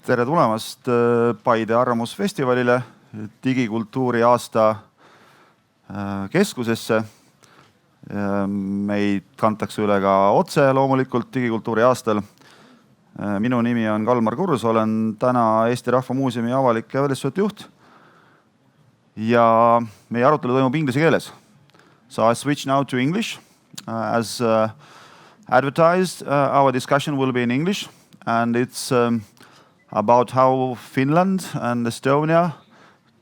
Tere tulemast Paide arvamusfestivalile, Digikultuuri aasta keskusesse. Meid kantakse üle ka otse loomulikult Digikultuuri aastal. Minu nimi on Kalmar Kurs, olen täna Eesti Rahva Muuseumi avalik- ja välissuhete juht. Ja meie arutelu toimub inglise keeles. So I switch now to English. As advertised, our discussion will be in English, and it's about how Finland and Estonia,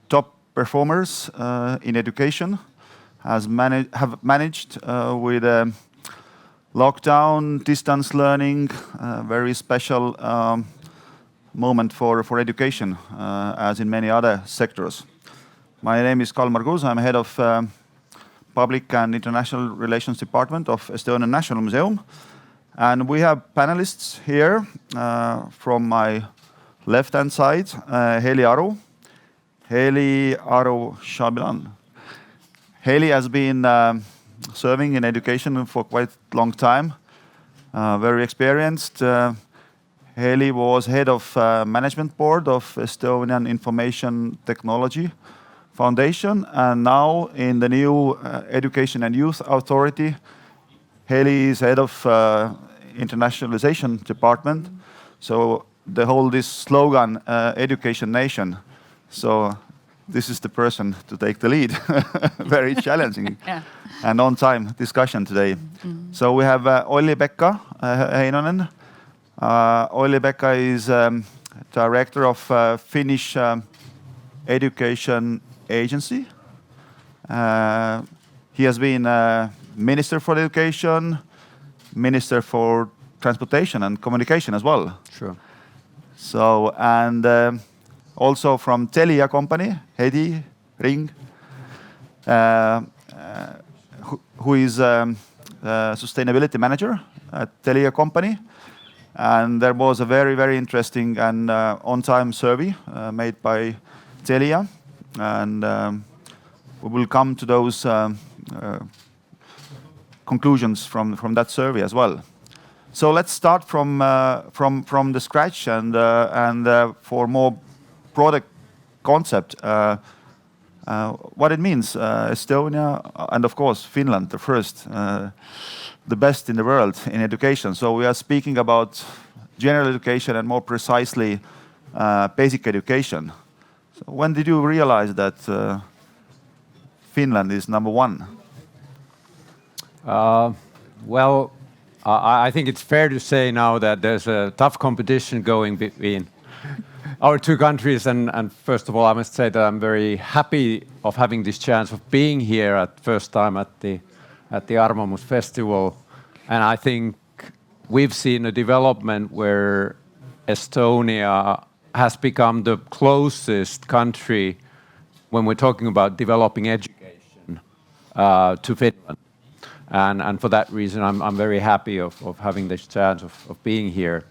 top performers in education, have managed with lockdown, distance learning, very special moment for education, as in many other sectors. My name is Kalmar Kurs. I'm head of Public and International Relations Department of Estonian National Museum. And we have panelists here from my left-hand side, Heli Aru-Chabilan. Heli has been serving in education for quite a long time, very experienced. Heli was head of management board of Estonian Information Technology Foundation, and now in the new Education and Youth Authority, Heli is head of internationalization department. So the whole this slogan, Education Nation. So this is the person to take the lead. Very challenging and on-time discussion today. So we have Olli-Pekka Heinonen. Olli-Pekka is director of Finnish Education Agency. He has been Minister for Education, Minister for Transportation and Communication as well. Sure. So, and also from Telia Company, Heddy Ring, who is sustainability manager at Telia Company. And there was a very, very interesting and on-time survey made by Telia. And we will come to those conclusions from that survey as well. So let's start from the scratch and for more product concept, what it means, Estonia and of course Finland, the first, the best in the world in education. So we are speaking about general education and more precisely basic education. So when did you realize that Finland is number one? Well, I think it's fair to say now that there's a tough competition going between our two countries. And first of all, I must say that I'm very happy of having this chance of being here at first time at the Arvamus Festival. And I think we've seen a development where Estonia has become the closest country when we're talking about developing education to Finland. And for that reason, I'm very happy of having this chance of being here.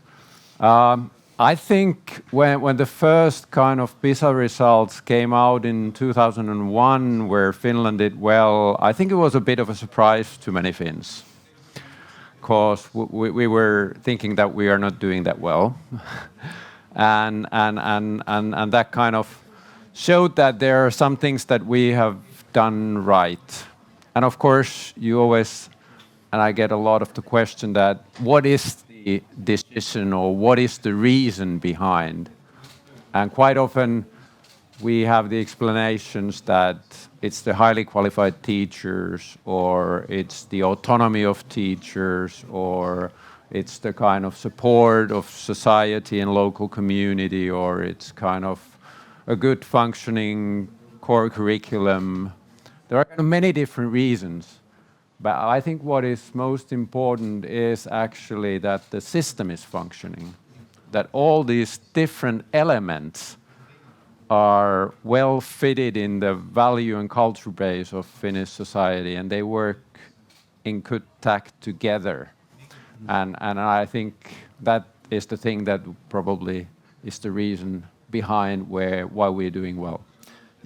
I think when the first kind of PISA results came out in 2001, where Finland did well, I think it was a bit of a surprise to many Finns, because we were thinking that we are not doing that well. and that kind of showed that there are some things that we have done right. And of course, you always, and I get a lot of the question that what is the decision or what is the reason behind? And quite often we have the explanations that it's the highly qualified teachers, or it's the autonomy of teachers, or it's the kind of support of society and local community, or it's kind of a good functioning core curriculum. There are many different reasons, but I think what is most important is actually that the system is functioning, that all these different elements are well fitted in the value and culture base of Finnish society, and they work in good tact together. And I think that is the thing that probably is the reason behind why we're doing well.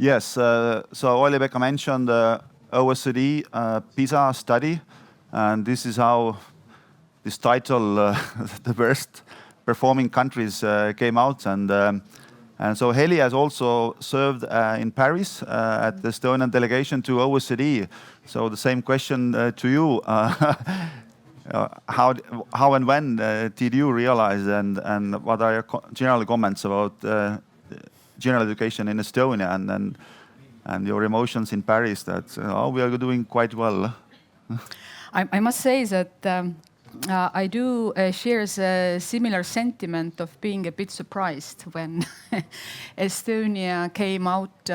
Yes, so Olli-Pekka mentioned the OECD PISA study, and this is how this title, the performing countries came out, and so Heli has also served in Paris at the Estonian delegation to OECD. So the same question to you: how and when did you realize, and what are your general comments about general education in Estonia, and your emotions in Paris that we are doing quite well? I must say that I do share a similar sentiment of being a bit surprised when Estonia came out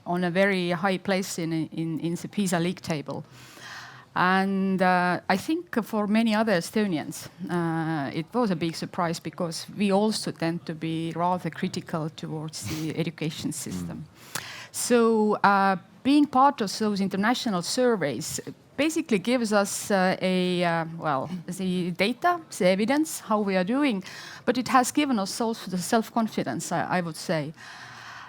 on a very high place in the PISA league table. And I think for many other Estonians, it was a big surprise because we also tend to be rather critical towards the education system. So being part of those international surveys basically gives us the data, the evidence, how we are doing, but it has given us also the self-confidence, I would say.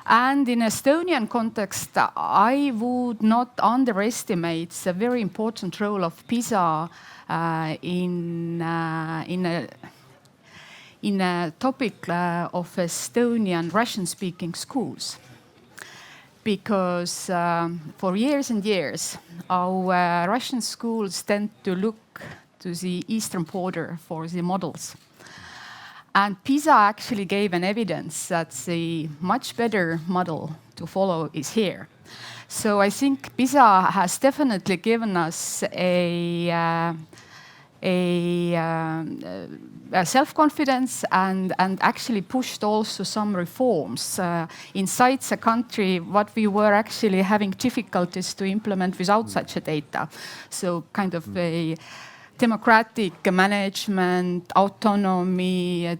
And in Estonian context, I would not underestimate the very important role of PISA in a topic of Estonian Russian-speaking schools. Because for years and years, our Russian schools tend to look to the eastern border for the models. And PISA actually gave an evidence that the much better model to follow is here. So I think PISA has definitely given us a self-confidence and actually pushed also some reforms inside the country what we were actually having difficulties to implement without such a data. So kind of a democratic management, autonomy,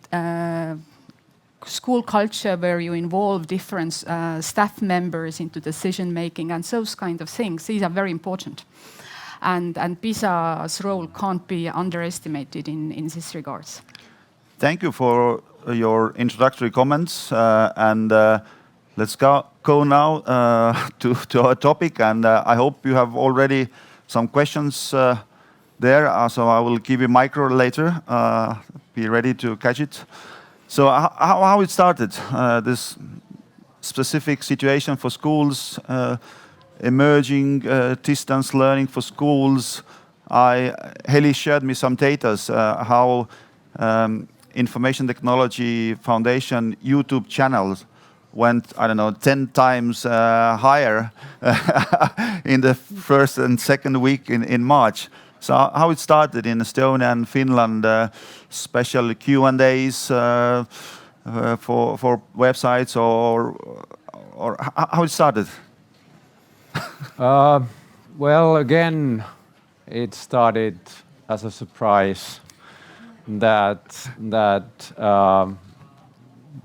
school culture where you involve different staff members into decision making and those kind of things. These are very important. And PISA's role can't be underestimated in this regards. Thank you for your introductory comments. Let's go now to our topic. And I hope you have already some questions there. So I will give you micro later. Be ready to catch it. So how it started, this specific situation for schools, emerging distance learning for schools. Heli shared me some data how Information Technology Foundation YouTube channels went, 10 times higher in the first and second week in March. So how it started in Estonia and Finland, special Q&As for websites or how it started? Well, again, it started as a surprise that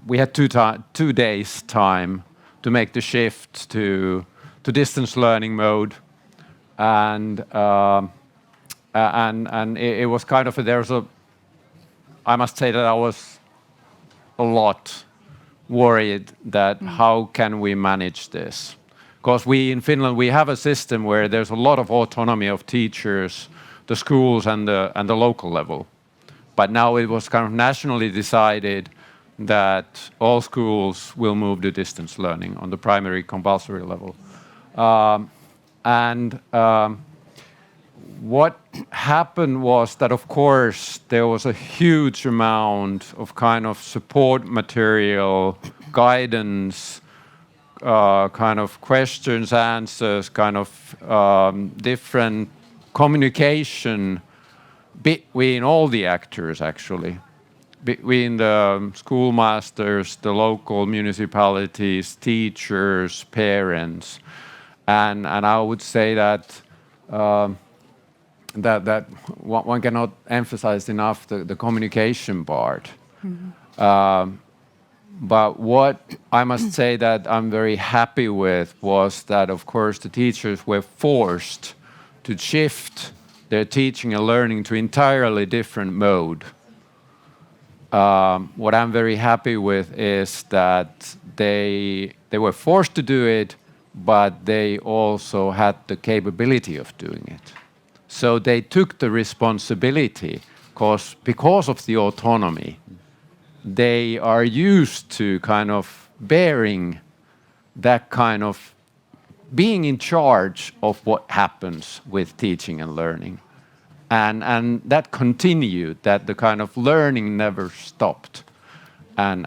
we had 2 days time to make the shift to distance learning mode, and it was kind of I must say that I was a lot worried that how can we manage this. Because we in Finland, we have a system where there's a lot of autonomy of teachers, the schools and the local level. But now it was kind of nationally decided that all schools will move to distance learning on the primary compulsory level. What happened was that, of course, there was a huge amount of kind of support material, guidance, kind of questions, answers, kind of different communication between all the actors, actually, between the schoolmasters, the local municipalities, teachers, parents, and I would say that that one cannot emphasize enough the communication part. But what I must say that I'm very happy with was that, of course, the teachers were forced to shift their teaching and learning to entirely different mode. What I'm very happy with is that they were forced to do it, but they also had the capability of doing it. So they took the responsibility, because of the autonomy, they are used to kind of bearing that kind of being in charge of what happens with teaching and learning. And that continued, that the kind of learning never stopped. And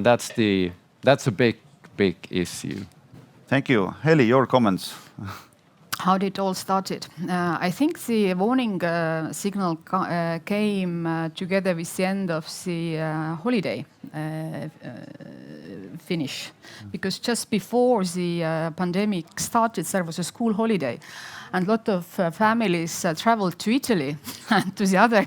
that's a big issue. Thank you. Heli, your comments. How did it all started? I think the warning signal came together with the end of the holiday finish, because just before the pandemic started, there was a school holiday. And a lot of families traveled to Italy and to the other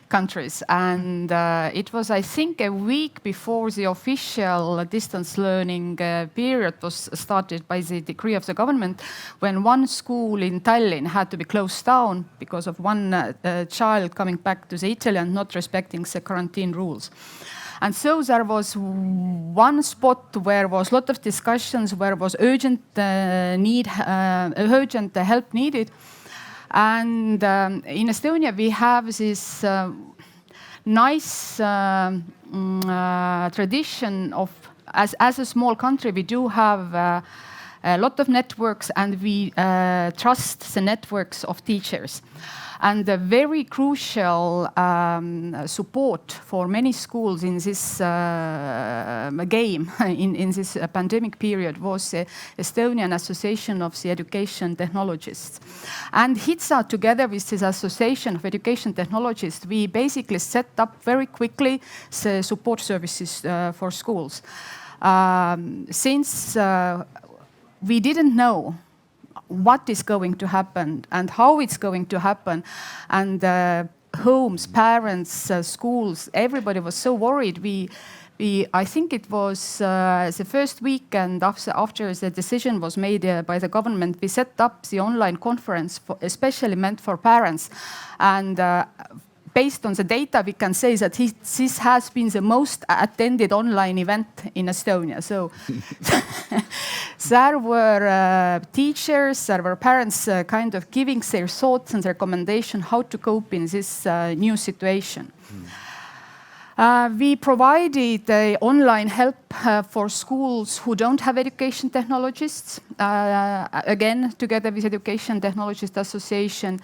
countries. And it was, I think, a week before the official distance learning period was started by the decree of the government, when one school in Tallinn had to be closed down because of one child coming back to Italy and not respecting the quarantine rules. And so there was one spot where was a lot of discussions, where was urgent urgent help needed. And in Estonia, we have this nice tradition of, as a small country, we do have a lot of networks, and we trust the networks of teachers. And a very crucial support for many schools in this game, in this pandemic period, was the Estonian Association of the Education Technologists. And HITSA, together with this Association of Education Technologists, we basically set up very quickly the support services for schools. Since we didn't know what is going to happen and how it's going to happen, and homes, parents, schools, everybody was so worried. I think it was the first weekend after the decision was made by the government, we set up the online conference especially meant for parents. And based on the data, we can say that this has been the most attended online event in Estonia. So there were teachers, there were parents kind of giving their thoughts and recommendations how to cope in this new situation. We provided online help for schools who don't have education technologists, again, together with Education Technologist Association.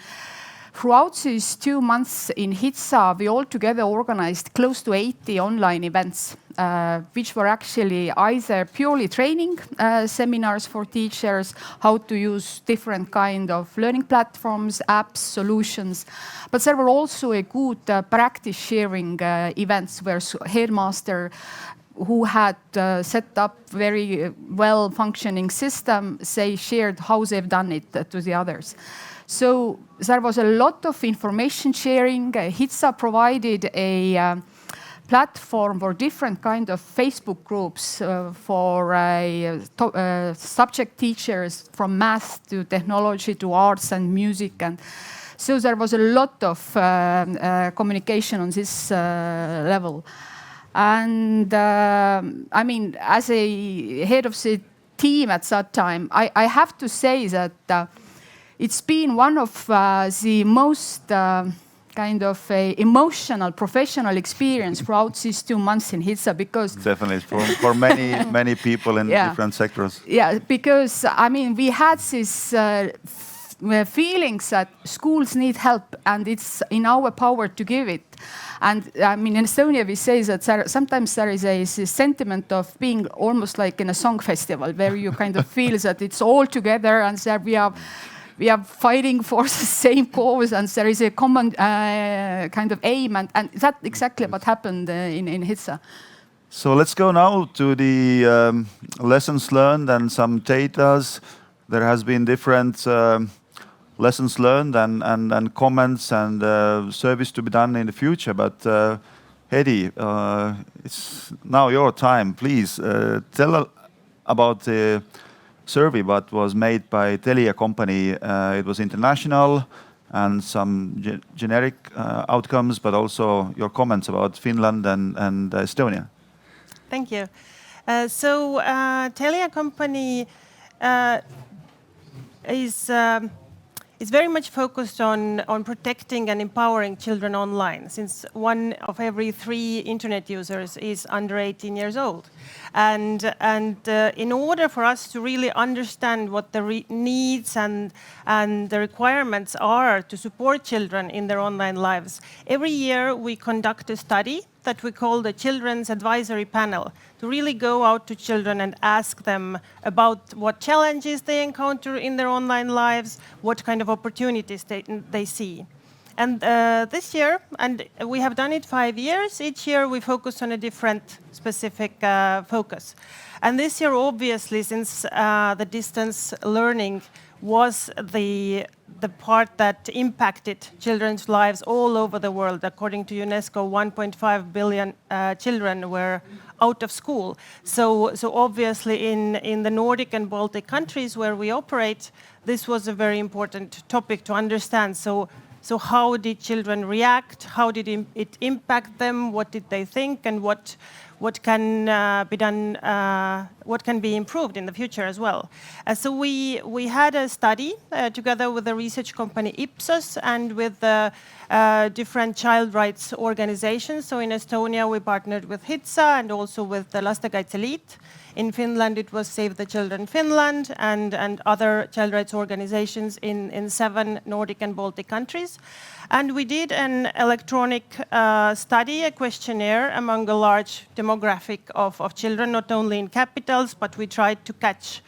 Throughout these 2 months in HITSA, we altogether organized close to 80 online events, which were actually either purely training seminars for teachers, how to use different kind of learning platforms, apps, solutions. But there were also a good practice sharing events where headmaster who had set up very well functioning system, they shared how they've done it to the others. So there was a lot of information sharing. HITSA provided a platform for different kind of Facebook groups for subject teachers from math to technology to arts and music. And so there was a lot of communication on this level. And I mean, as a head of the team at that time, I have to say that it's been one of the most kind of emotional, professional experience throughout these 2 months in HITSA, because definitely for many people in different sectors. Yeah, because I mean, we had this feelings that schools need help, and it's in our power to give it. And I mean, in Estonia, we say that sometimes there is a sentiment of being almost like in a song festival, where you kind of feel that it's all together, and there we are fighting for the same cause, and there is a common kind of aim, and that's exactly what happened in HITSA. So let's go now to the lessons learned and some data. There has been different lessons learned and comments and service to be done in the future. But Heddy, it's now your time. Please tell about the survey what was made by Telia Company. It was international and some generic outcomes, but also your comments about Finland and Estonia. Thank you. So Telia Company is is very much focused on protecting and empowering children online, since 1 of every 3 internet users is under 18 years old. And in order for us to really understand what the needs and the requirements are to support children in their online lives, every year we conduct a study that we call the Children's Advisory Panel, to really go out to children and ask them about what challenges they encounter in their online lives, what kind of opportunities they see. And this year, and we have done it 5 years, each year we focus on a different specific focus. And this year, obviously, since the distance learning was the part that impacted children's lives all over the world. According to UNESCO, 1.5 billion children were out of school. So obviously in the Nordic and Baltic countries where we operate, this was a very important topic to understand. So how did children react? How did it impact them? What did they think? And what can be done? What can be improved in the future as well? So we had a study together with the research company Ipsos and with the different child rights organizations. So in Estonia we partnered with HITSA and also with the Lastekaitse Liit. In Finland, it was Save the Children Finland and other child rights organizations in 7 Nordic and Baltic countries. And we did an electronic study, a questionnaire among a large demographic of children, not only in capitals, but we tried to catch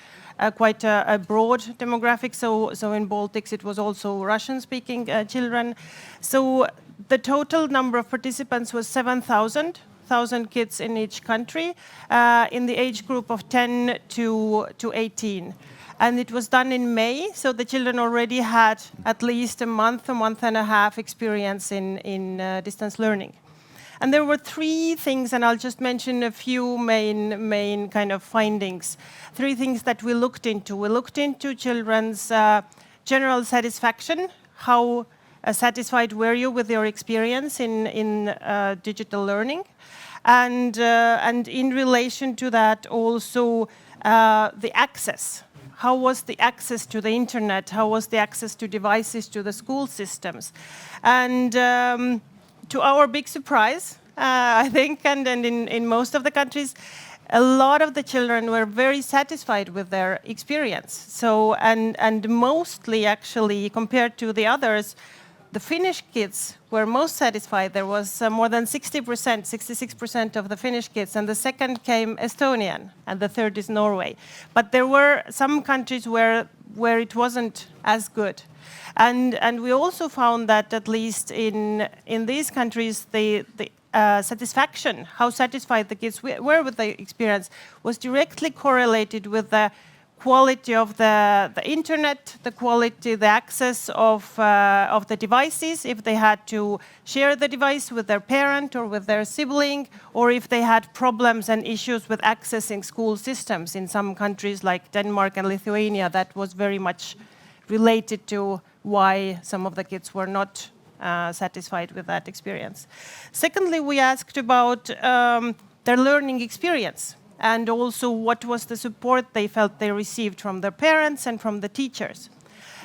quite a broad demographic. So in Baltics, it was also Russian-speaking children. So the total number of participants was 7,000 kids in each country in the age group of 10 to 18. And it was done in May, so the children already had at least a month and a half experience in distance learning. And there were 3 things, and I'll just mention a few main kind of findings. 3 things that we looked into. We looked into children's general satisfaction, how satisfied were you with your experience in digital learning? And in relation to that, also the access. How was the access to the internet? How was the access to devices, to the school systems? And to our big surprise, I think, and in most of the countries, a lot of the children were very satisfied with their experience. So, and mostly actually, compared to the others, the Finnish kids were most satisfied. There was more than 60%, 66% of the Finnish kids, and the second came Estonian, and the third is Norway. But there were some countries where it wasn't as good. And we also found that at least in these countries, the satisfaction, how satisfied the kids were with the experience, was directly correlated with the quality of the internet, the quality, the access of the devices, if they had to share the device with their parent or with their sibling, or if they had problems and issues with accessing school systems. In some countries like Denmark and Lithuania, that was very much related to why some of the kids were not satisfied with that experience. Secondly, we asked about their learning experience, and also what was the support they felt they received from their parents and from the teachers.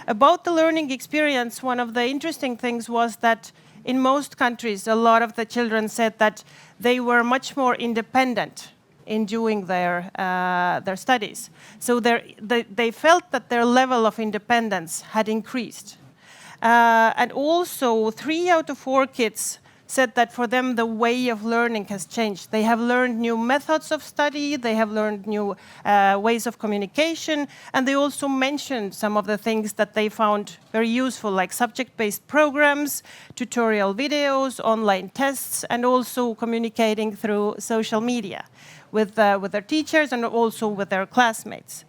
About the learning experience, one of the interesting things was that in most countries, a lot of the children said that they were much more independent in doing their studies. So they felt that their level of independence had increased. And also 3 out of 4 kids said that for them the way of learning has changed. They have learned new methods of study, they have learned new ways of communication, and they also mentioned some of the things that they found very useful, like subject-based programs, tutorial videos, online tests, and also communicating through social media with their teachers and also with their classmates.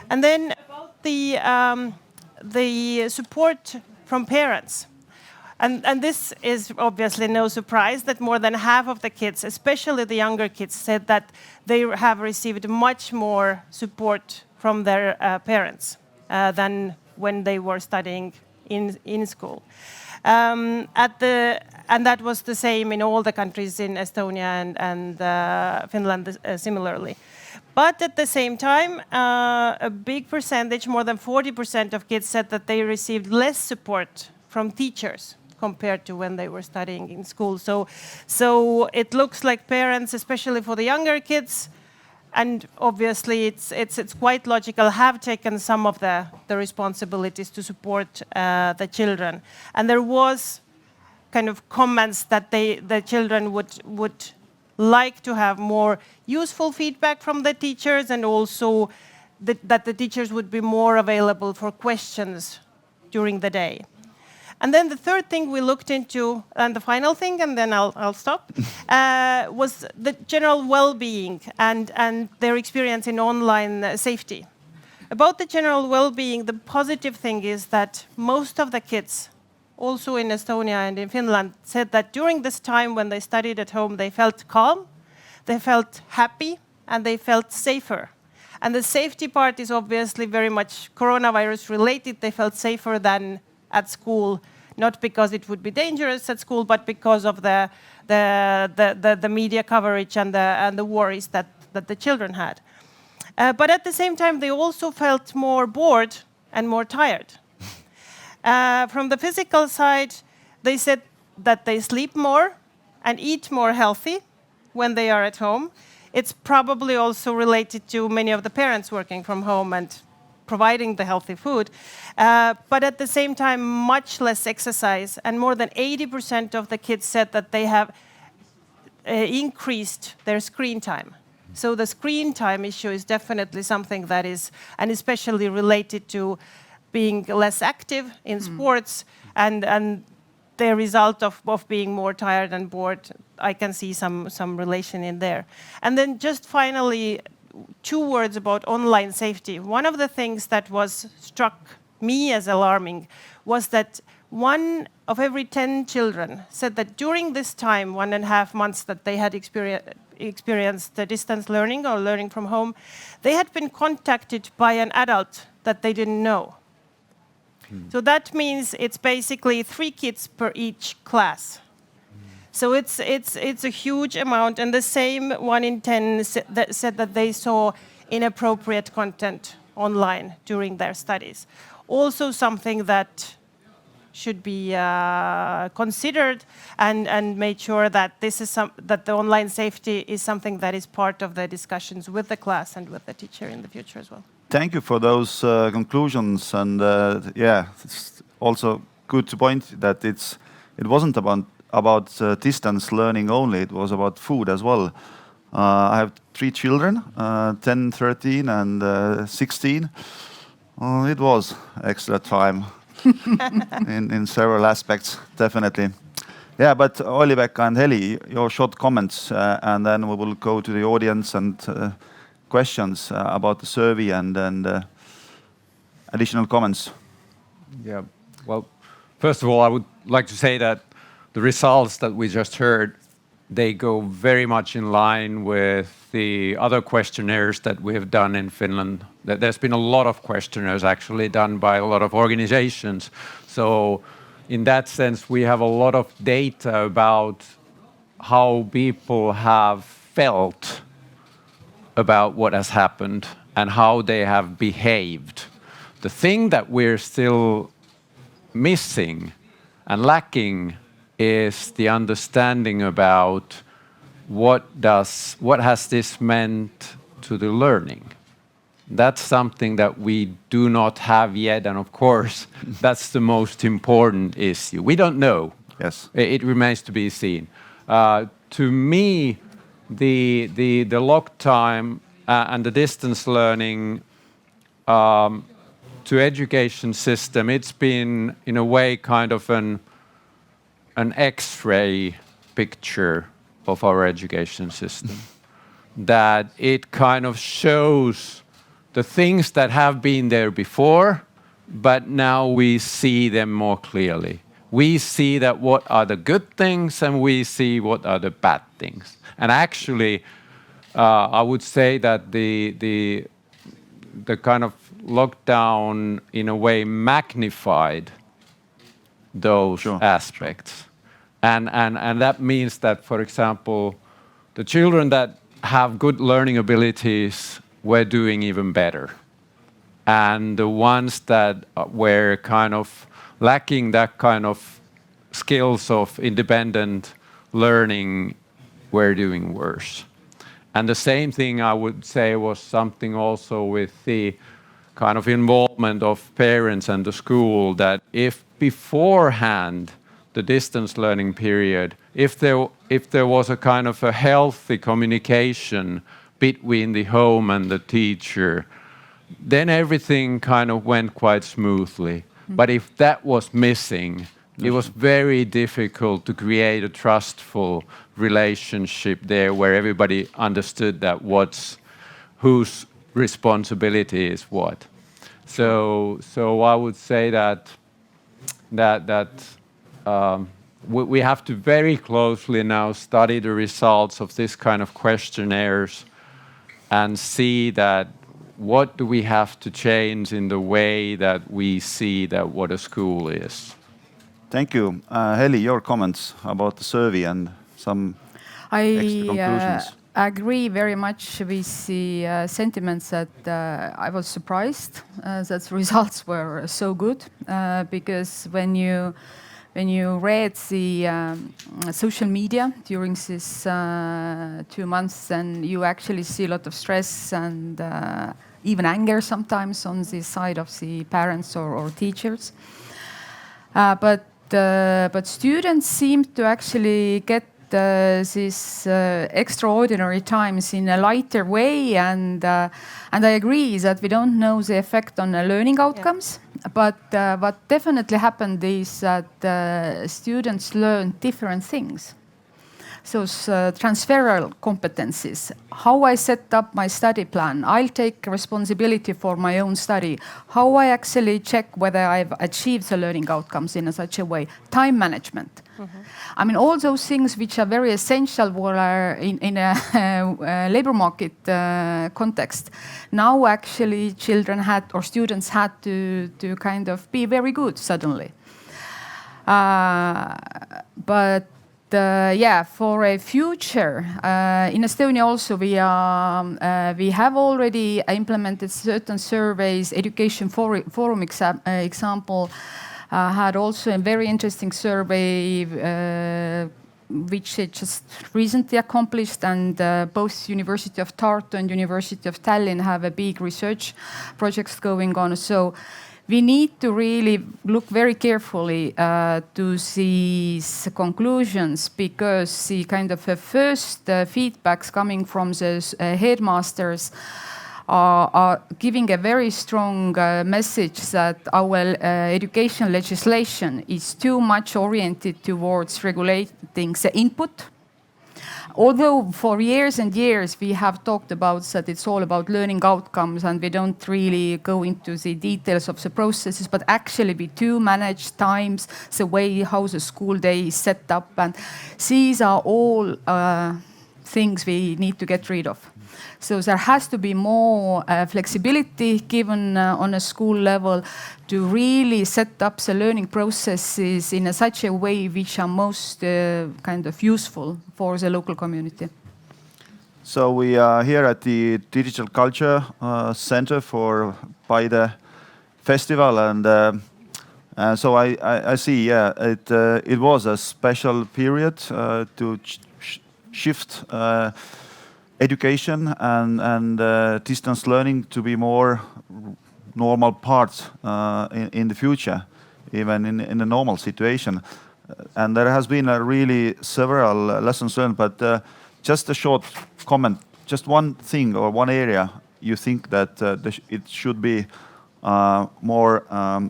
And then about the support from parents. And this is obviously no surprise that more than half of the kids, especially the younger kids, said that they have received much more support from their parents than when they were studying in school. And that was the same in all the countries in Estonia and Finland similarly. But at the same time, a big percentage, more than 40% of kids said that they received less support from teachers compared to when they were studying in school. So it looks like parents, especially for the younger kids, and obviously it's quite logical, have taken some of the responsibilities to support the children. And there was kind of comments that the children would like to have more useful feedback from the teachers, and also that the teachers would be more available for questions during the day. And then the third thing we looked into, and the final thing, and then I'll stop, was the general well-being and their experience in online safety. About the general well-being, the positive thing is that most of the kids, also in Estonia and in Finland, said that during this time when they studied at home, they felt calm, they felt happy, and they felt safer. And the safety part is obviously very much coronavirus related. They felt safer than at school, not because it would be dangerous at school, but because of the media coverage and the worries that the children had. But at the same time, they also felt more bored and more tired. From the physical side, they said that they sleep more and eat more healthy when they are at home. It's probably also related to many of the parents working from home and providing the healthy food. But at the same time, much less exercise, and more than 80% of the kids said that they have increased their screen time. So the screen time issue is definitely something that is, and especially related to being less active in sports, and the result of being more tired and bored. I can see some relation in there. And then just finally, 2 words about online safety. One of the things that was struck me as alarming was that 1 of every 10 children said that during this time, 1.5 months that they had experienced the distance learning or learning from home, they had been contacted by an adult that they didn't know. So that means it's basically 3 kids per each class. So it's a huge amount, and the same 1 in 10 said that they saw inappropriate content online during their studies. Also something that should be considered and made sure that that the online safety is something that is part of the discussions with the class and with the teacher in the future as well. Thank you for those conclusions, and it's also good to point that it wasn't about distance learning only, it was about food as well. I have 3 children, 10, 13 and 16. It was extra time in several aspects, definitely. Yeah, but Olli-Pekka and Heli, your short comments, and then we will go to the audience and questions about the survey and additional comments. Yeah, well, first of all, I would like to say that the results that we just heard, they go very much in line with the other questionnaires that we have done in Finland. There's been a lot of questionnaires actually done by a lot of organizations. So in that sense, we have a lot of data about how people have felt about what has happened and how they have behaved. The thing that we're still missing and lacking is the understanding about what has this meant to the learning. That's something that we do not have yet, and of course, that's the most important issue. We don't know. Yes. It remains to be seen. To me, the lock time and the distance learning to education system, it's been in a way kind of an X-ray picture of our education system. That it kind of shows the things that have been there before, but now we see them more clearly. We see that what are the good things and we see what are the bad things. And actually, I would say that the kind of lockdown in a way magnified those aspects. And that means that, for example, the children that have good learning abilities were doing even better. And the ones that were kind of lacking that kind of skills of independent learning were doing worse. And the same thing I would say was something also with the kind of involvement of parents and the school, that if beforehand the distance learning period, if there was a kind of a healthy communication between the home and the teacher, then everything kind of went quite smoothly. But if that was missing, it was very difficult to create a trustful relationship there where everybody understood that whose responsibility is what. So I would say that we have to very closely now study the results of this kind of questionnaires and see that what do we have to change in the way that we see that what a school is. Thank you. Heli, your comments about the survey and some extra conclusions. I agree very much with the sentiments that I was surprised that the results were so good because when you read the social media during this 2 months, then you actually see a lot of stress and even anger sometimes on the side of the parents or teachers. But students seem to actually get these extraordinary times in a lighter way, and I agree that we don't know the effect on the learning outcomes. But what definitely happened is that students learn different things. So transferable competencies, how I set up my study plan, I'll take responsibility for my own study, how I actually check whether I've achieved the learning outcomes in such a way, time management. I mean, all those things which are very essential in a labor market context. Now actually students had to kind of be very good suddenly. But for a future, in Estonia also we have already implemented certain surveys. Education Forum example had also a very interesting survey which they just recently accomplished, and both University of Tartu and University of Tallinn have a big research projects going on. So we need to really look very carefully to these conclusions, because the kind of first feedbacks coming from the headmasters are giving a very strong message that our education legislation is too much oriented towards regulating the input. Although for years and years we have talked about that it's all about learning outcomes and we don't really go into the details of the processes, but actually we do manage times, the way how the school day is set up, and these are all things we need to get rid of. So there has to be more flexibility given on a school level to really set up the learning processes in such a way which are most kind of useful for the local community. So we are here at the Digital Culture Center for Paide Festival, and so I see, it was a special period to shift education and distance learning to be more normal part in the future, even in a normal situation. And there has been really several lessons learned, but just a short comment, just one thing or one area you think that it should be more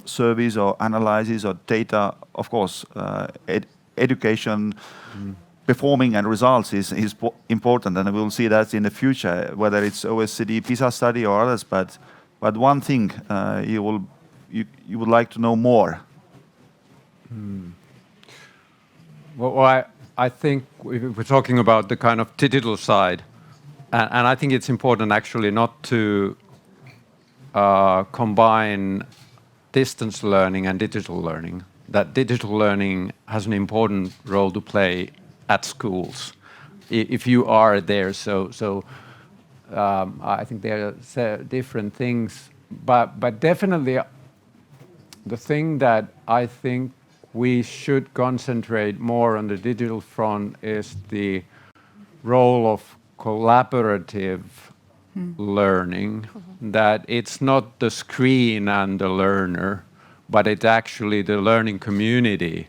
surveys or analyses or data. Of course, education performing and results is important, and we'll see that in the future, whether it's OECD PISA study or others. But one thing you would like to know more. Well, I think we're talking about the kind of digital side, and I think it's important actually not to combine distance learning and digital learning. that digital learning has an important role to play at schools, if you are there. I think there are different things, but definitely the thing that I think we should concentrate more on the digital front is the role of collaborative learning, that it's not the screen and the learner, but it's actually the learning community.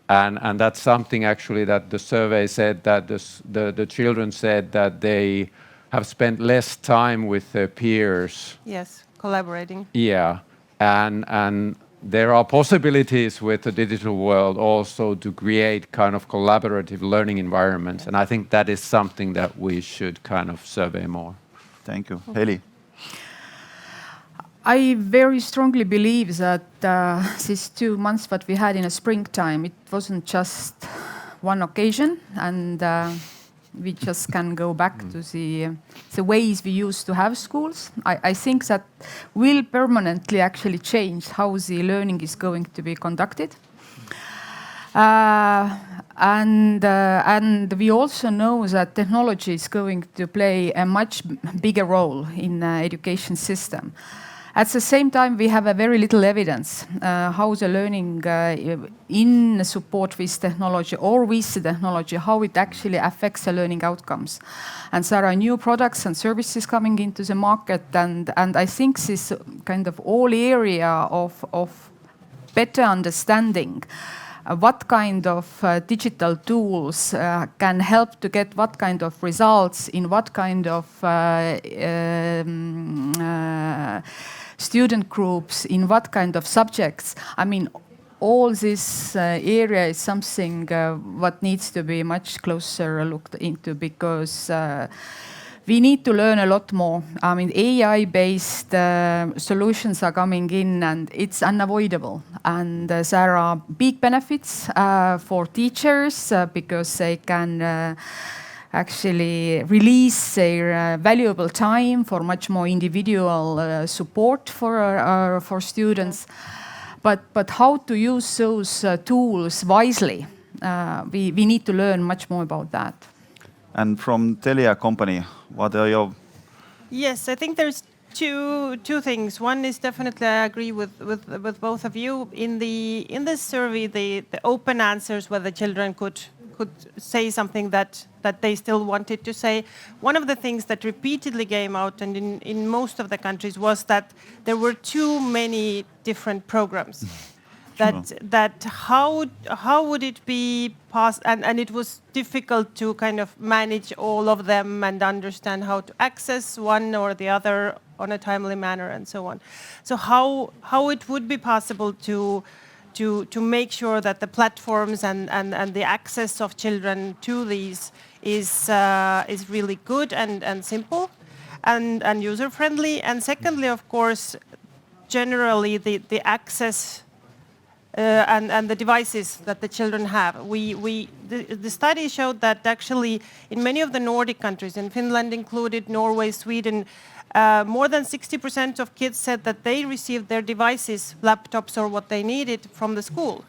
And that's something actually that the survey said, that the children said that they have spent less time with their peers. Yes, collaborating. Yeah, and there are possibilities with the digital world also to create kind of collaborative learning environments. And I think that is something that we should kind of survey more. Thank you. Heli? I very strongly believe that these 2 months that we had in the springtime, it wasn't just one occasion, and we just can go back to the ways we used to have schools. I think that will permanently actually change how the learning is going to be conducted. And we also know that technology is going to play a much bigger role in the education system. At the same time, we have a very little evidence how the learning in support with technology or with the technology, how it actually affects the learning outcomes. And there are new products and services coming into the market, and I think this kind of all area of better understanding what kind of digital tools can help to get what kind of results in what kind of student groups, in what kind of subjects. I mean, all this area is something what needs to be much closer looked into, because we need to learn a lot more. I mean, AI-based solutions are coming in, and it's unavoidable. And there are big benefits for teachers because they can actually release their valuable time for much more individual support for students. But how to use those tools wisely, we need to learn much more about that. And from Telia Company, what are your... Yes, I think there's two things. One is definitely, I agree with both of you. In this survey, the open answers where the children could say something that they still wanted to say. One of the things that repeatedly came out, and in most of the countries, was that there were too many different programs. That how would it be possible, and it was difficult to kind of manage all of them and understand how to access one or the other on a timely manner and so on. So how it would be possible to make sure that the platforms and the access of children to these is really good and simple and user friendly. And secondly, of course, generally the access and the devices that the children have. The study showed that actually in many of the Nordic countries, in Finland included, Norway, Sweden, more than 60% of kids said that they received their devices, laptops or what they needed, from the school.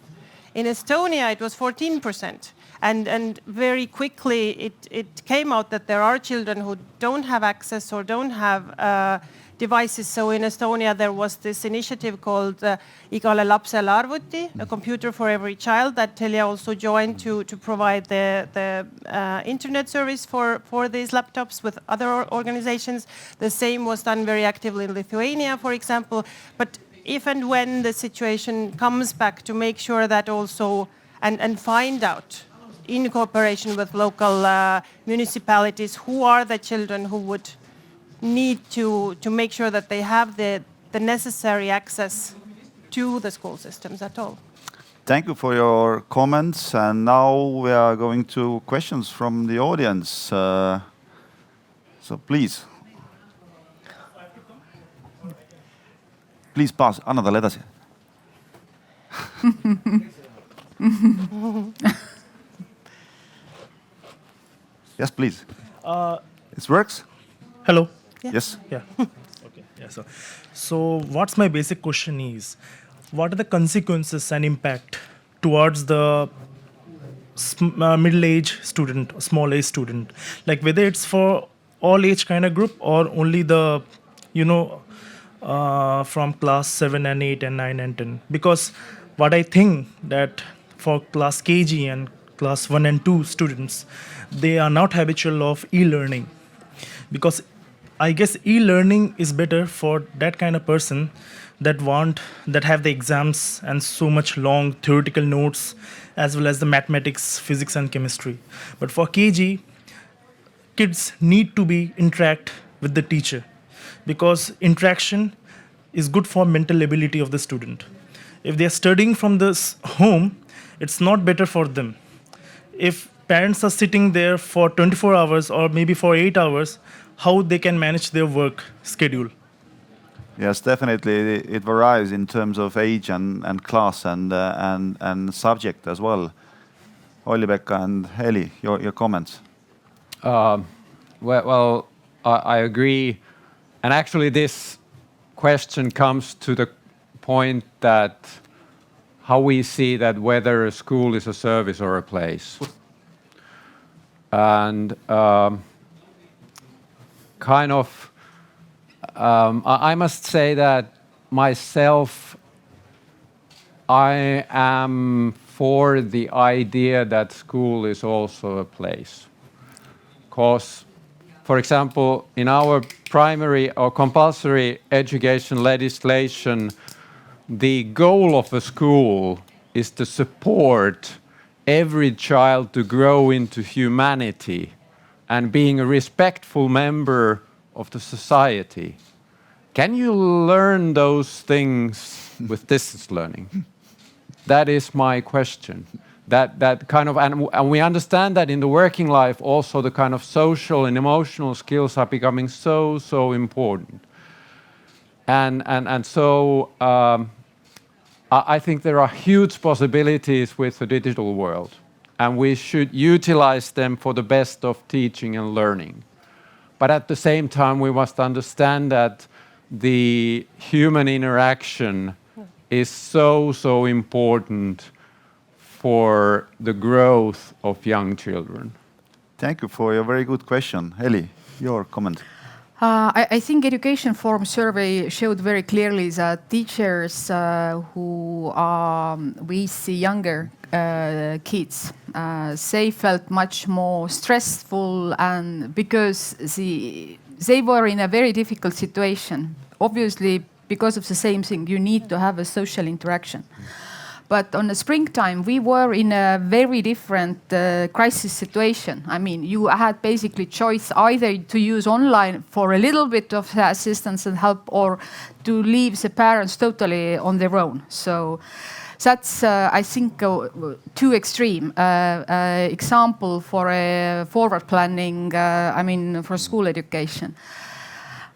In Estonia, it was 14%. And very quickly it came out that there are children who don't have access or don't have devices. So in Estonia, there was this initiative called Igale lapsele arvuti, a computer for every child, that Telia also joined to provide the internet service for these laptops with other organizations. The same was done very actively in Lithuania, for example. But if and when the situation comes back, to make sure that also, and find out in cooperation with local municipalities who are the children who would need to make sure that they have the necessary access to the school systems at all. Thank you for your comments. And now we are going to questions from the audience. So please. Please pass, anna talle edasi. Yes, please. It works? Hello. Yeah. Yes. Yeah. Okay. Yeah. So what's my basic question is, what are the consequences and impact towards the middle-age student, small-age student? Like whether it's for all age kind of group or only the, from class 7 and 8 and 9 and 10. Because what I think that for class KG and class 1 and 2 students, they are not habitual of e-learning. Because I guess e-learning is better for that kind of person that have the exams and so much long theoretical notes, as well as the mathematics, physics, and chemistry. But for KG, kids need to interact with the teacher, because interaction is good for mental ability of the student. If they are studying from this home, it's not better for them. If parents are sitting there for 24 hours or maybe for 8 hours, how they can manage their work schedule? Yes, definitely. It varies in terms of age and class and subject as well. Olli-Pekka and Heli, your comments. Well, I agree. And actually this question comes to the point that how we see that whether a school is a service or a place. And I must say that myself, I am for the idea that school is also a place. Because, for example, in our primary or compulsory education legislation, the goal of a school is to support every child to grow into humanity and being a respectful member of the society. Can you learn those things with distance learning? That is my question. That kind of, and we understand that in the working life also the kind of social and emotional skills are becoming so important. And so I think there are huge possibilities with the digital world, and we should utilize them for the best of teaching and learning. But at the same time, we must understand that the human interaction is so important for the growth of young children. Thank you for your very good question. Heli, your comment. I think Education Forum survey showed very clearly that teachers who are we see younger kids, they felt much more stressful, and because they were in a very difficult situation. Obviously, because of the same thing, you need to have a social interaction. But on the springtime, we were in a very different crisis situation. I mean, you had basically choice either to use online for a little bit of assistance and help, or to leave the parents totally on their own. So that's, I think, too extreme example for a forward planning, for school education.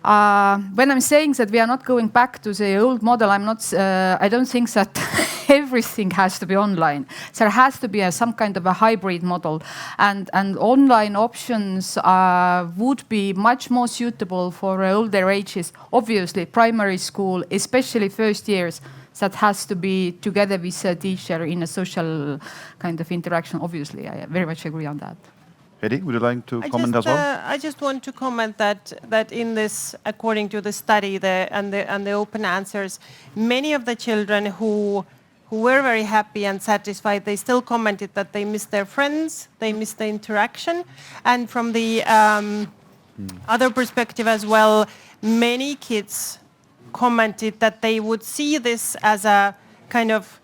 When I'm saying that we are not going back to the old model, I don't think that everything has to be online. There has to be some kind of a hybrid model, and online options would be much more suitable for older ages. Obviously, primary school, especially first years, that has to be together with a teacher in a social kind of interaction. Obviously, I very much agree on that. Heddy, would you like to comment as well? I just want to comment that in this, according to the study and the open answers, many of the children who were very happy and satisfied, they still commented that they miss their friends, they miss the interaction. And from the other perspective as well, many kids commented that they would see this as a kind of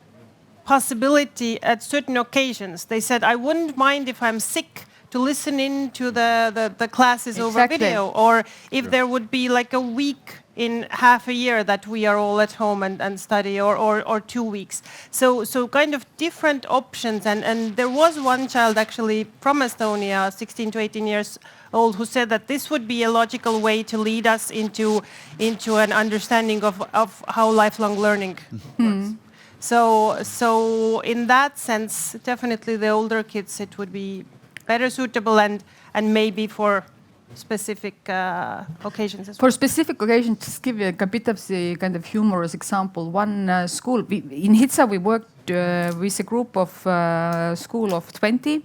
possibility at certain occasions. They said, I wouldn't mind if I'm sick to listen in to the classes over video, or if there would be like a week in half a year that we are all at home and study, or 2 weeks. So kind of different options. And there was one child actually from Estonia, 16 to 18 years old, who said that this would be a logical way to lead us into an understanding of how lifelong learning works. So in that sense, definitely the older kids, it would be better suitable, and maybe for specific occasions as well? For specific occasions, just give you a bit of the kind of humorous example. One school, in Hitsa we worked with a group of school of 20,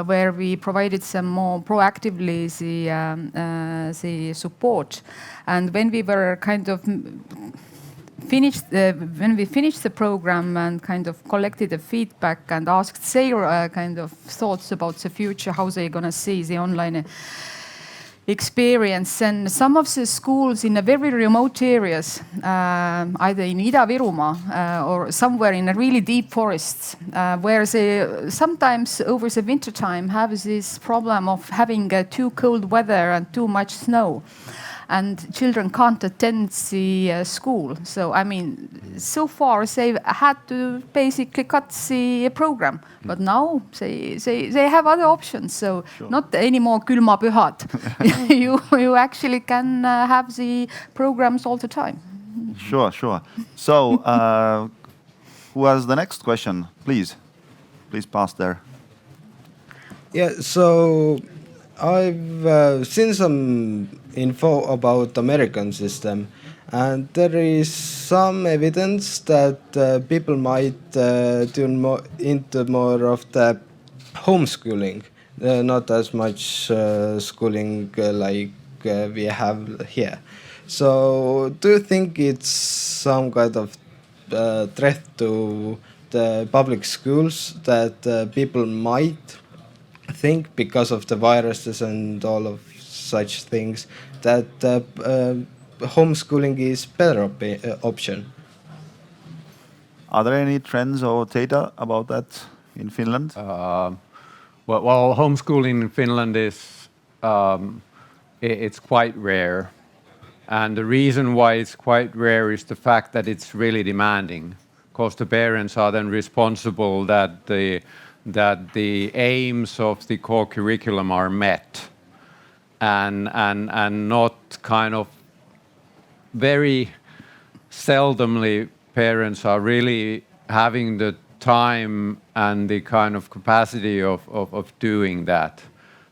where we provided some more proactively the support. And when we were kind of when we finished the program and kind of collected the feedback and asked their kind of thoughts about the future, how they're going to see the online experience, and some of the schools in a very remote areas, either in Ida-Virumaa or somewhere in a really deep forests, where they sometimes over the winter time have this problem of having too cold weather and too much snow, and children can't attend the school. So I mean, so far they had to basically cut the program, but now they have other options. So not anymore külmapühad. you actually can have the programs all the time. Sure. So who has the next question? Please pass there. Yeah, so I've seen some info about American system, and there is some evidence that people might tune more into more of the homeschooling, not as much schooling like we have here. So do you think it's some kind of threat to the public schools that people might think, because of the viruses and all of such things, that homeschooling is better option? Are there any trends or data about that in Finland? Well, homeschooling in Finland is it's quite rare, and the reason why it's quite rare is the fact that it's really demanding, because the parents are then responsible that the aims of the core curriculum are met, and not kind of very seldomly parents are really having the time and the kind of capacity of doing that.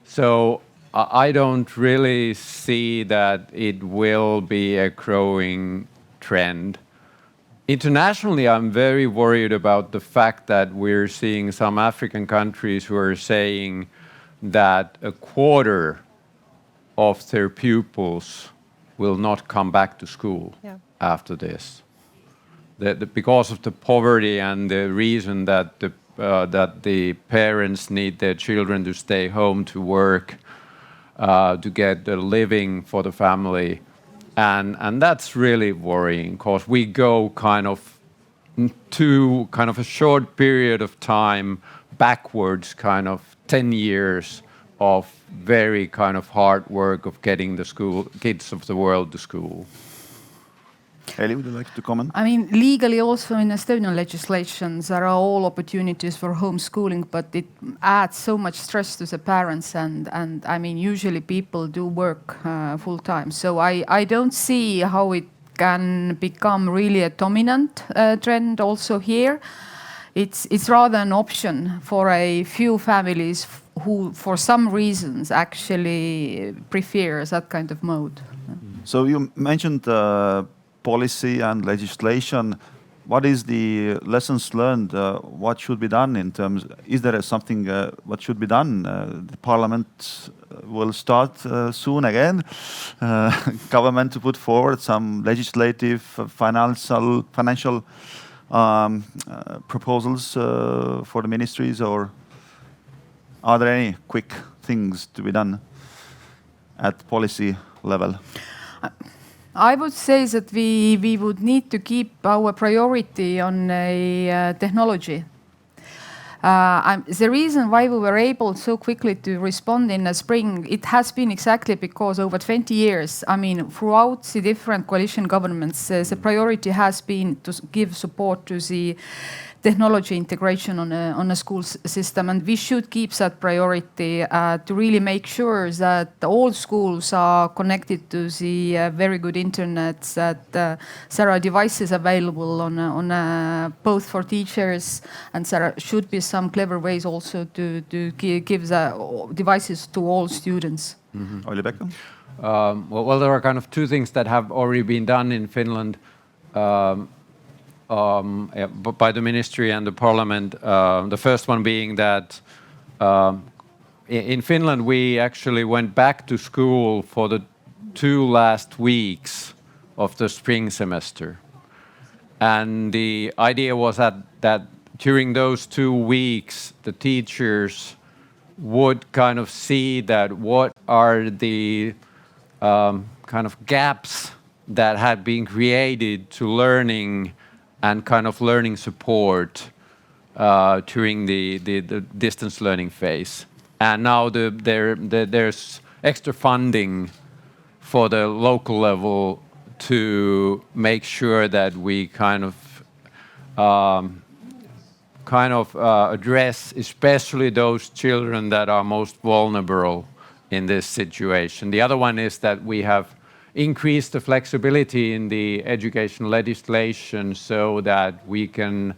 So I don't really see that it will be a growing trend. Internationally, I'm very worried about the fact that we're seeing some African countries who are saying that a quarter of their pupils will not come back to school after this. Because of the poverty and the reason that the parents need their children to stay home to work, to get a living for the family. And that's really worrying, because we go kind of to kind of a short period of time backwards, kind of 10 years of very kind of hard work of getting the kids of the world to school. Heli, would you like to comment? I mean, legally also in Estonian legislations, there are all opportunities for homeschooling, but it adds so much stress to the parents, and I mean, usually people do work full time. So I don't see how it can become really a dominant trend also here. It's rather an option for a few families who, for some reasons, actually prefer that kind of mode. So you mentioned policy and legislation. What is the lessons learned? What should be done in terms? Is there something what should be done? The Parliament will start soon again. Government to put forward some legislative, financial proposals for the ministries, or are there any quick things to be done at policy level? I would say that we would need to keep our priority on technology. The reason why we were able so quickly to respond in the spring, it has been exactly because over 20 years, I mean, throughout the different coalition governments, the priority has been to give support to the technology integration on a school system, and we should keep that priority to really make sure that all schools are connected to the very good internet, that there are devices available on both for teachers, and there should be some clever ways also to give the devices to all students. Olli-Pekka? Well, there are kind of two things that have already been done in Finland by the ministry and the parliament. The first one being that in Finland we actually went back to school for the 2 last weeks of the spring semester. And the idea was that during those 2 weeks the teachers would kind of see that what are the kind of gaps that had been created to learning and kind of learning support during the distance learning phase. And now there's extra funding for the local level to make sure that we kind of address especially those children that are most vulnerable in this situation. The other one is that we have increased the flexibility in the education legislation so that we can,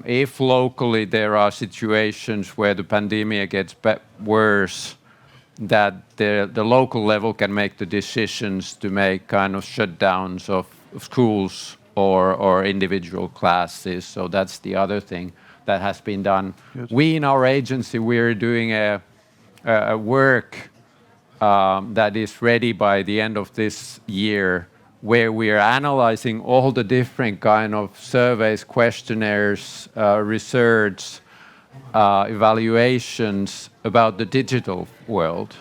if locally there are situations where the pandemic gets worse, that the local level can make the decisions to make kind of shutdowns of schools or individual classes. So that's the other thing that has been done. Good. We in our agency, we're doing a work that is ready by the end of this year, where we are analyzing all the different kind of surveys, questionnaires, research, evaluations about the digital world.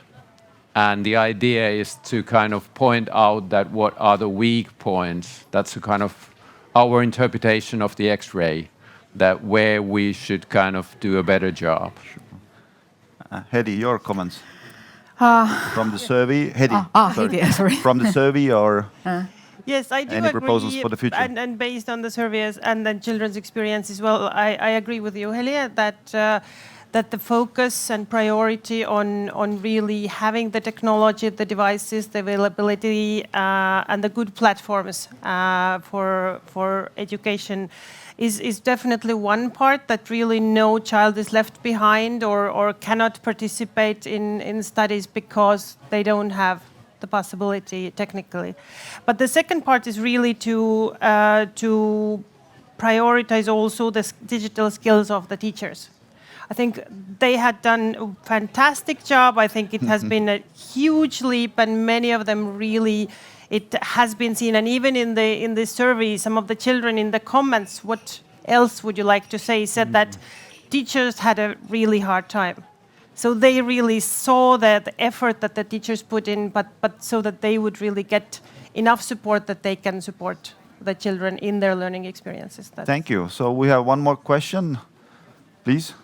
And the idea is to kind of point out that what are the weak points. That's a kind of our interpretation of the X-ray, that where we should kind of do a better job. Heddy, your comments from the survey. Heddy, Heddy, sorry. From the survey or Yes, I do any agree. proposals for the future? And based on the surveys and then children's experience as well, I agree with you, Heli, that the focus and priority on really having the technology, the devices, the availability, and the good platforms for education is definitely one part, that really no child is left behind or cannot participate in studies because they don't have the possibility technically. But the second part is really to prioritize also the digital skills of the teachers. I think they had done a fantastic job. I think it has been a huge leap, and many of them really, it has been seen. And even in the survey, some of the children in the comments, what else would you like to say, said that teachers had a really hard time. So they really saw the effort that the teachers put in, but so that they would really get enough support that they can support the children in their learning experiences. Thank you. So we have one more question, please.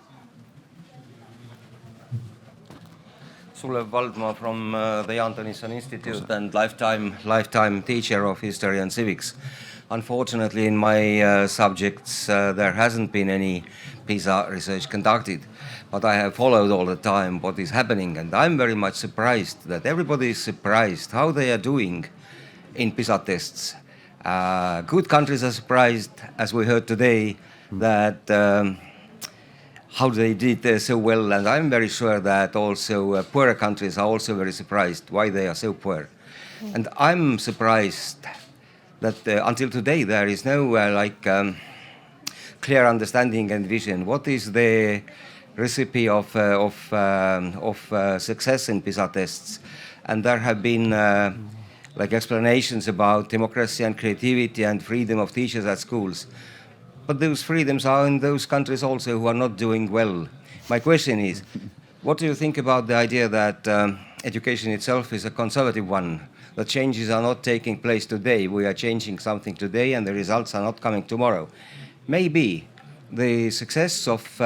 Sulev Valdma from the Soome Institute and lifetime teacher of history and civics. Unfortunately, in my subjects, there hasn't been any PISA research conducted, but I have followed all the time what is happening, and I'm very much surprised that everybody is surprised how they are doing in PISA tests. Good countries are surprised, as we heard today, that how they did so well, and I'm very sure that also poorer countries are also very surprised why they are so poor. And I'm surprised that until today there is no clear understanding and vision. What is the recipe of success in PISA tests? And there have been explanations about democracy and creativity and freedom of teachers at schools. But those freedoms are in those countries also who are not doing well. My question is, what do you think about the idea that education itself is a conservative one? The changes are not taking place today. We are changing something today and the results are not coming tomorrow. Maybe the success of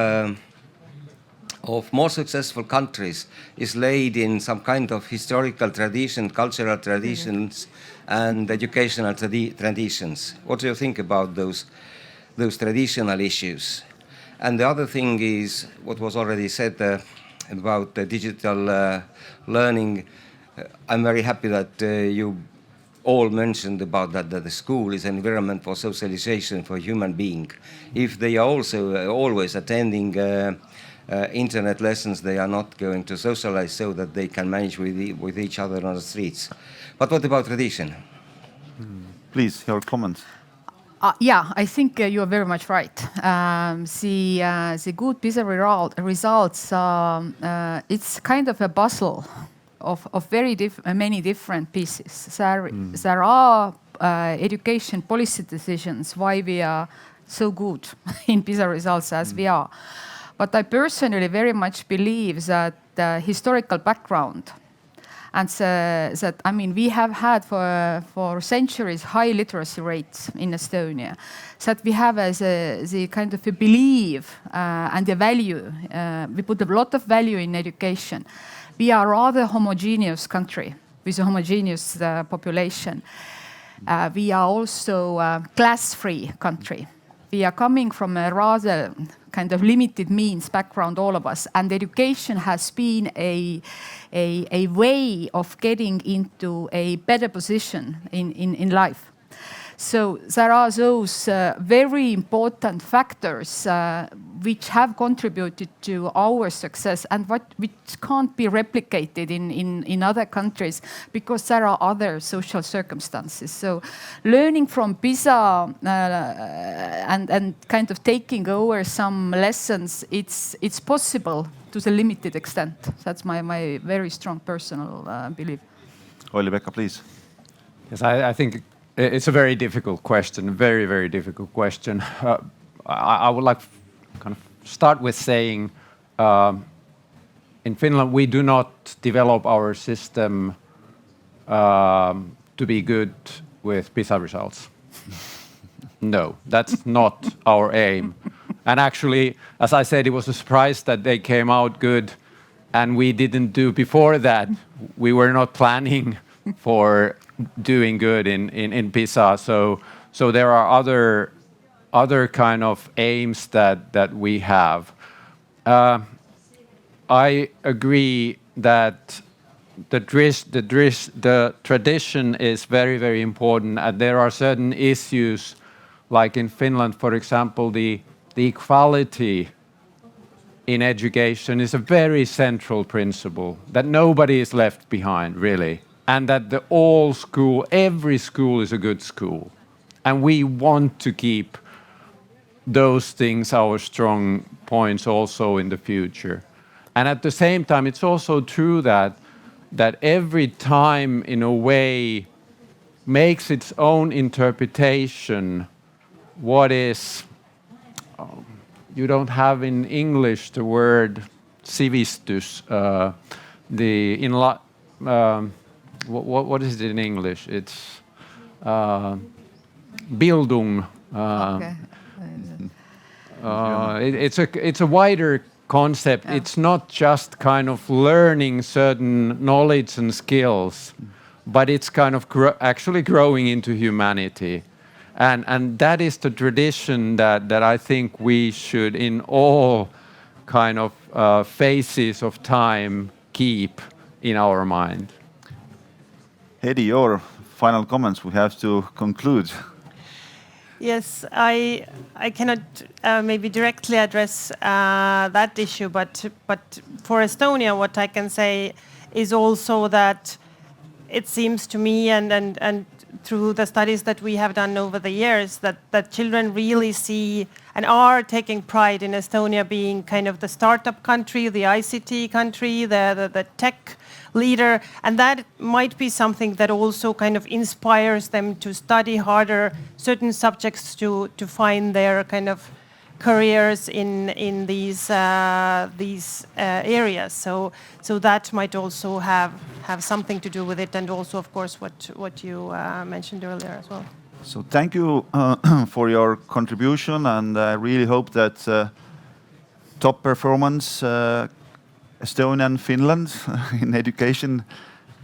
more successful countries is laid in some kind of historical tradition, cultural traditions, and educational traditions. What do you think about those those traditional issues. And the other thing is what was already said about digital learning. I'm very happy that you all mentioned about that the school is an environment for socialization for human being. If they are also always attending internet lessons, they are not going to socialize so that they can manage with each other on the streets. But what about tradition? Please, your comments. Yeah, I think you are very much right. The good PISA results, it's kind of a puzzle of very many different pieces. There are education policy decisions why we are so good in PISA results as we are. But I personally very much believe that the historical background and that, I mean, we have had for centuries high literacy rates in Estonia. That we have as the kind of a belief and the value. We put a lot of value in education. We are a rather homogeneous country with a homogeneous population. We are also a class-free country. We are coming from a rather kind of limited means background, all of us, and education has been a way of getting into a better position in life. So there are those very important factors which have contributed to our success and which can't be replicated in other countries because there are other social circumstances. So learning from PISA and kind of taking over some lessons, it's possible to the limited extent. That's my very strong personal belief. Olli-Pekka, please. Yes, I think it's a very difficult question, very, very difficult question. I would like to kind of start with saying in Finland, we do not develop our system to be good with PISA results. No, that's not our aim. And actually, as I said, it was a surprise that they came out good and we didn't do before that. We were not planning for doing good in PISA. So there are other kind of aims that we have. I agree that the tradition is very, very important, and there are certain issues, like in Finland, for example, the equality in education is a very central principle, that nobody is left behind, really. And that every school is a good school. And we want to keep those things our strong points also in the future. And at the same time, it's also true that every time, in a way, makes its own interpretation what is, you don't have in English the word sivistys, what is it in English? It's Bildung. Okay. It's a wider concept. Yeah. It's not just kind of learning certain knowledge and skills, but it's kind of actually growing into humanity. And that is the tradition that I think we should, in all kind of phases of time, keep in our mind. Heddy, your final comments. We have to conclude. Yes, I cannot maybe directly address that issue, but for Estonia, what I can say is also that it seems to me, and through the studies that we have done over the years, that children really see and are taking pride in Estonia being kind of the startup country, the ICT country, the tech leader, and that might be something that also kind of inspires them to study harder certain subjects to find their kind of careers in these areas. So that might also have something to do with it, and also, of course, what you mentioned earlier as well. So thank you for your contribution, and I really hope that top performance Estonia and Finland in education,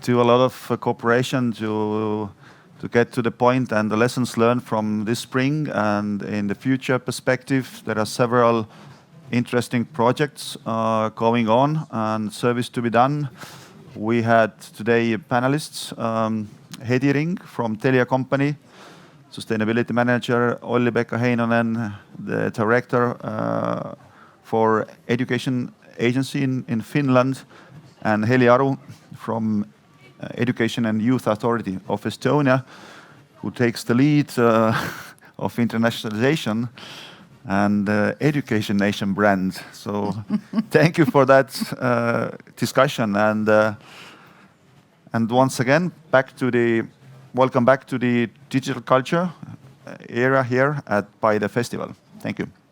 to a lot of cooperation to to get to the point and the lessons learned from this spring. And in the future perspective, there are several interesting projects going on and service to be done. We had today panelists, Heddy Ring from Telia Company, Sustainability Manager, Olli-Pekka Heinonen, the Director for Education Agency in Finland, and Heli Aru from Education and Youth Authority of Estonia, who takes the lead of internationalization and Education Nation brand. So thank you for that discussion. And once again, welcome back to the digital culture era here by the festival. Thank you.